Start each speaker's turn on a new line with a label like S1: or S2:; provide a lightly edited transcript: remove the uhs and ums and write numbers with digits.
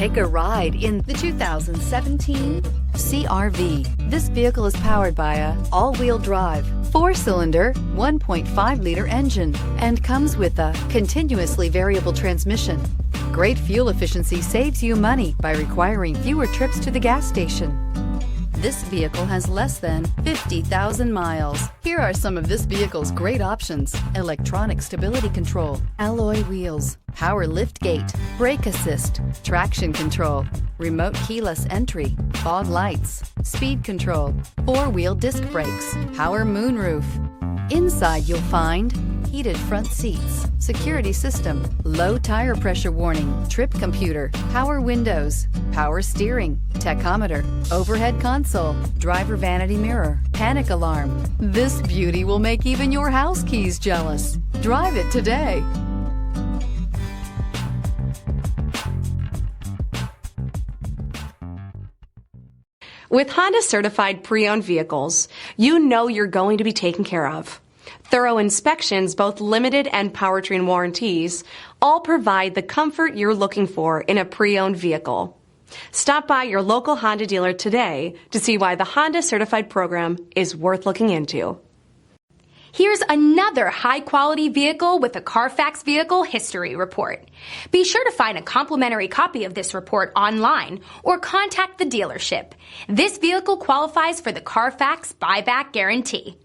S1: Take a ride in the 2017 CR-V. This vehicle is powered by a all-wheel drive, 4-cylinder, 1.5-liter engine and comes with a continuously variable transmission. Great fuel efficiency saves you money by requiring fewer trips to the gas station. This vehicle has less than 50,000 miles. Here are some of this vehicle's great options: electronic stability control, alloy wheels, power liftgate, brake assist, traction control, remote keyless entry, fog lights, speed control, 4-wheel disc brakes, power moonroof. Inside you'll find heated front seats, security system, low tire pressure warning, trip computer, power windows, power steering, tachometer, overhead console, driver vanity mirror, panic alarm. This beauty will make even your house keys jealous. Drive it today.
S2: With Honda certified pre-owned vehicles, you know you're going to be taken care of. Thorough inspections, both limited and powertrain warranties, all provide the comfort you're looking for in a pre-owned vehicle. Stop by your local Honda dealer today to see why the Honda Certified program is worth looking into.
S3: Here's another high-quality vehicle with a Carfax Vehicle History Report. Be sure to find a complimentary copy of this report online or contact the dealership. This vehicle qualifies for the Carfax Buyback Guarantee.